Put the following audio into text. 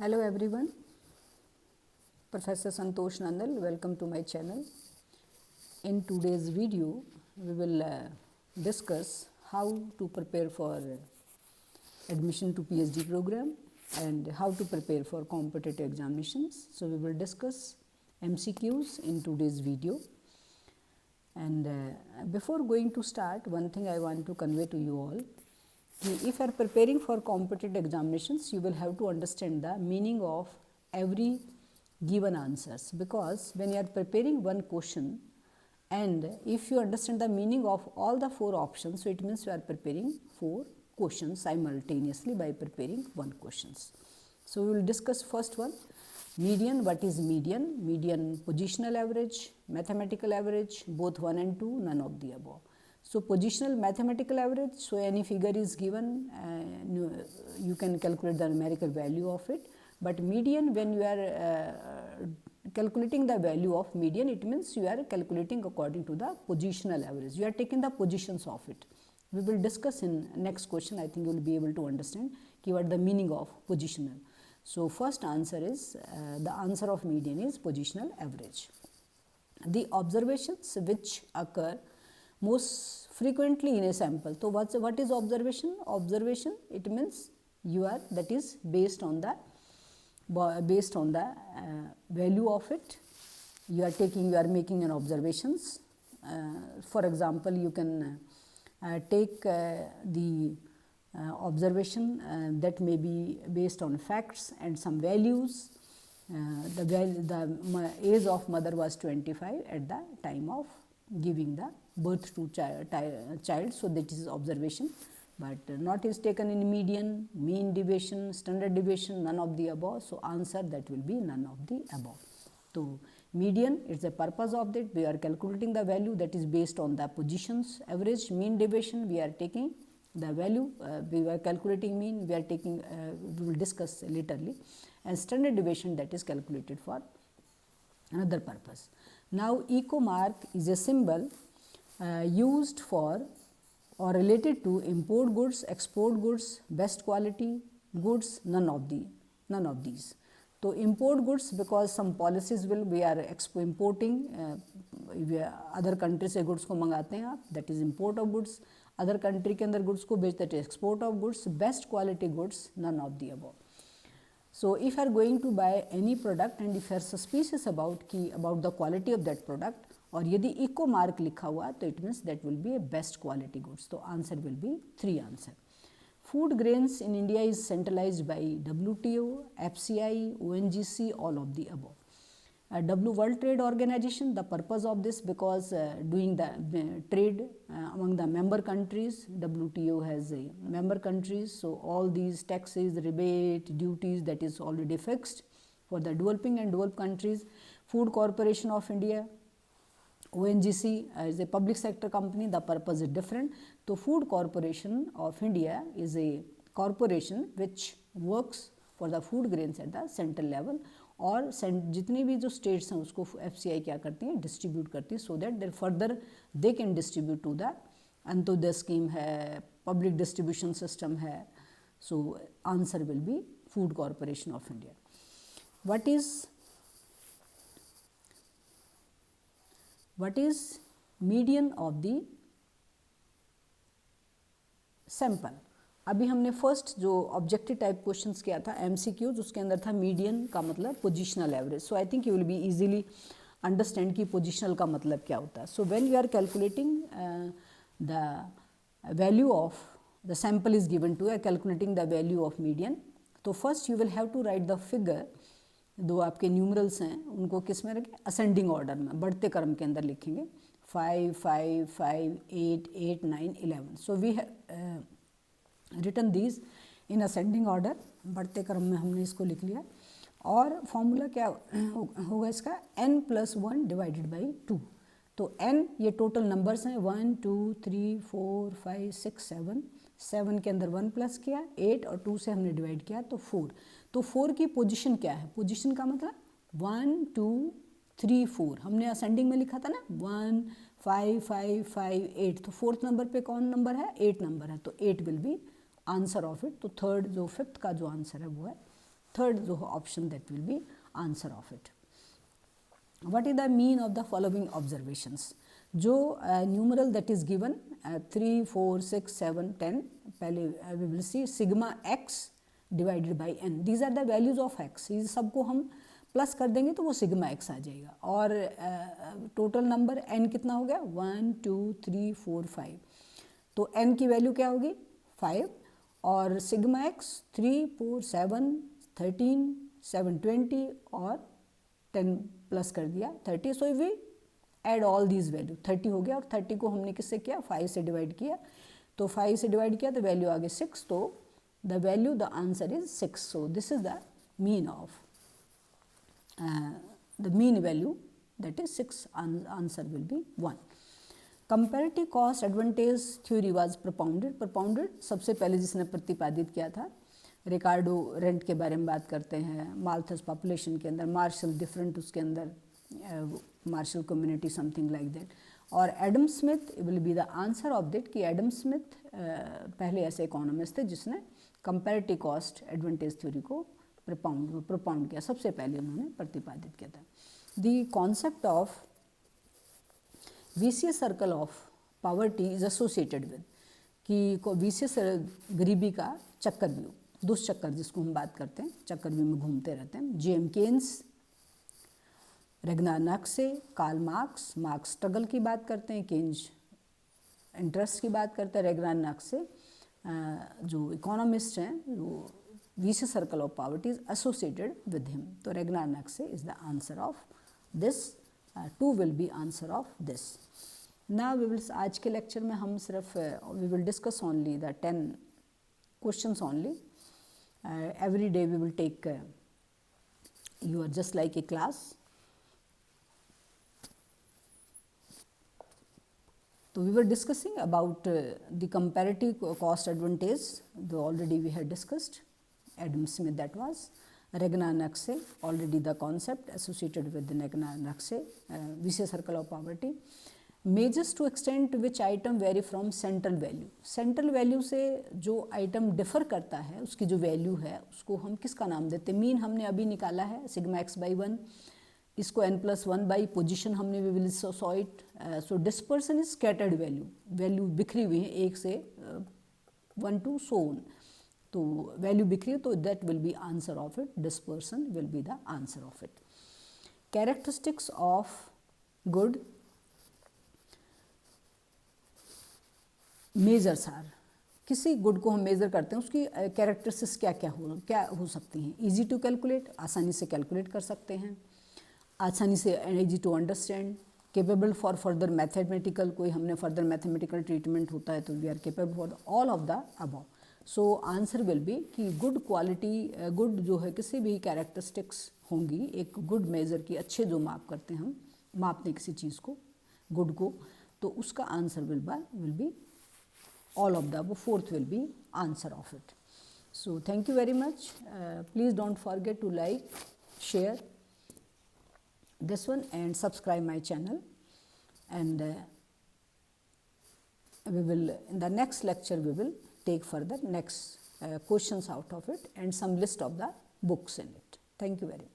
Hello everyone, Professor Santosh Nandal, welcome to my channel. In today's video, we will discuss how to prepare for admission to PhD program and how to prepare for competitive examinations. So we will discuss MCQs in today's video. And before going to start, one thing I want to convey to you all, if you are preparing for competitive examinations, you will have to understand the meaning of every given answers, because when you are preparing one question and if you understand the meaning of all the four options, so it means you are preparing four questions simultaneously by preparing one questions. So we will discuss first one, median. What is median? Median positional average, mathematical average, both 1 and 2, none of the above. So positional mathematical average, so any figure is given, you can calculate the numerical value of it. But median, when you are calculating the value of median, it means you are calculating according to the positional average. You are taking the positions of it. We will discuss in next question. I think you will be able to understand what the meaning of positional. So first answer is, the answer of median is positional average. The observations which occur most frequently in a sample. So what is observation? Observation, it means you are, that is based on the value of it. You are making an observations. For example, you can take the observation that may be based on facts and some values. The age of mother was 25 at the time of giving the birth to child, so that is observation, but not is taken in median, mean deviation, standard deviation, none of the above. So answer that will be none of the above. So median, it's the purpose of that, we are calculating the value that is based on the positions average. Mean deviation, we are taking the value, we are calculating mean, we are taking, we will discuss laterly, and standard deviation, that is calculated for another purpose. Now eco mark is a symbol used for or related to import goods, export goods, best quality goods, none of these. So import goods, because some policies will, we are importing, other country से goods को मंगाते हैं आप, that is import of goods. Other country के अंदर goods को बेचते, that is export of goods. Best quality goods, none of the above. So if you are going to buy any product and if you are suspicious about the quality of that product, और यदि eco mark लिखा हुआ तो it means that will be a best quality goods. तो answer will be 3 answer. Food grains in India is centralized by WTO, FCI, ONGC, all of the above. World Trade Organization, the purpose of this, because doing the trade among the member countries, WTO has member countries, so all these taxes, rebate, duties, that is already fixed for the developing and developed countries. Food Corporation of India, ONGC is a public sector company, the purpose is different. So Food Corporation of India is a corporation which works for the food grains at the central level, और जितनी भी जो states हैं उसको FCI क्या करती हैं, distribute करती है, so that there further they can distribute to the Antyodaya scheme है, पब्लिक डिस्ट्रीब्यूशन सिस्टम है. So answer will be food corporation of India. what is median of the sample? अभी हमने फर्स्ट जो ऑब्जेक्टिव टाइप क्वेश्चंस किया था MCQs, उसके अंदर था मीडियन का मतलब positional average. So I think you will be easily understand कि पोजिशनल का मतलब क्या होता है. So when you are calculating the value of the sample is given to, calculating the value of median, तो first you will have to write the figure. दो आपके numerals हैं उनको किस में रखें, असेंडिंग ऑर्डर में, बढ़ते क्रम के अंदर लिखेंगे. 5, 5, 5, 8, 8, 9, 11. So we written these in ascending order, बढ़ते क्रम में हमने इसको लिख लिया. और फॉर्मूला क्या होगा इसका, n+1 डिवाइडेड बाई 2. तो n ये टोटल नंबर्स हैं, 1, 2, 3, 4, 5, 6, 7. 7 के अंदर 1 प्लस किया, 8 और 2 से हमने डिवाइड किया तो 4. तो 4 की पोजीशन क्या है, पोजीशन का मतलब 1, 2, 3, 4. हमने असेंडिंग में लिखा था ना, 1, 5, 5, 5, 8. तो फोर्थ नंबर पे कौन नंबर है, 8 नंबर है, तो 8 will be answer of it. तो थर्ड जो फिफ्थ का जो आंसर है वो है थर्ड जो option that will be answer of it. What is the mean of the following observations? जो न्यूमरल दैट इज गिवन 3, 4, 6, 7, 10 पहले we will see sigma x divided by n. These are the values of x. इस सबको हम plus कर देंगे तो वो sigma x आ जाएगा. और टोटल नंबर n कितना हो गया 1, 2, 3, 4, 5. तो n की वैल्यू क्या होगी 5 और सिग्मा x 3, 4, 7, 13, 7, 20 और 10 प्लस कर दिया 30. So we add all these value 30 हो गया और 30 को हमने किससे किया 5 से डिवाइड किया. तो 5 से डिवाइड किया तो वैल्यू आ गई 6. तो the value the answer is 6. So this is the mean of the mean value that is 6. Answer will B 1. Comparative cost advantage theory was propounded सबसे पहले जिसने प्रतिपादित किया था रिकार्डो रेंट के बारे में बात करते हैं. माल्थस पॉपुलेशन के अंदर मार्शल डिफरेंट उसके अंदर Marshall community something like that. और Adam Smith will be the answer of that कि एडम स्मिथ पहले ऐसे इकोनॉमिस्ट थे जिसने कंपैरेटिव कॉस्ट एडवांटेज थ्योरी को propound किया. सबसे पहले उन्होंने प्रतिपादित किया था. The concept of vicious circle of poverty is associated with कि विशियस गरीबी का चक्रव्यूह दुष्चक्कर जिसको हम बात करते हैं चक्रव्यूह में घूमते रहते हैं. J M Keynes Ragnar Nurkse Karl Marx struggle की बात करते हैं. केन्स इंटरेस्ट की बात करते हैं. रेगनार नक्से जो इकोनॉमिस्ट हैं जो vicious circle of poverty is associated with him. तो Ragnar Nurkse is the answer of this. 2 will be answer of this. Now we will आज के लेक्चर में हम सिर्फ we will discuss only the 10 questions only. Every day we will take you are just like a class. So we were discussing about the comparative cost advantage. Though already we had discussed Adam Smith, that was Regner Naqshband, already the concept associated with the Regner Naqshband vicious circle of poverty. Measures to extent to which item vary from central value. Central value से जो item differ करता है उसकी जो value है उसको हम किसका नाम देते हैं. मीन हमने अभी निकाला है सिग्मा x by 1. इसको n+1 by पोजिशन हमने we will saw it. So dispersion is scattered value. Value बिखरी हुई है 1 से 1 to so on. तो वैल्यू बिखरी तो that will be answer of it. Dispersion will be the answer of it. Characteristics of good measures are. किसी good को हम मेज़र करते हैं उसकी कैरेक्टरिस्टिक्स क्या हो सकती हैं. इजी टू कैलकुलेट आसानी से कैलकुलेट कर सकते हैं. आसानी से easy to understand. Capable for further mathematical कोई हमने फर्दर मैथमेटिकल ट्रीटमेंट होता है तो we are capable for all of the above. So answer will be कि गुड क्वालिटी गुड जो है किसी भी कैरेक्टरिस्टिक्स होंगी एक गुड मेज़र की अच्छे जो माप करते हैं हम मापते किसी चीज़ को गुड को तो उसका answer will B all of the above. Fourth will be answer of it. So thank you very much. Please don't forget to like, share this one and subscribe my channel. And we will in the next lecture we will take further next questions out of it and some list of the books in it. Thank you very much.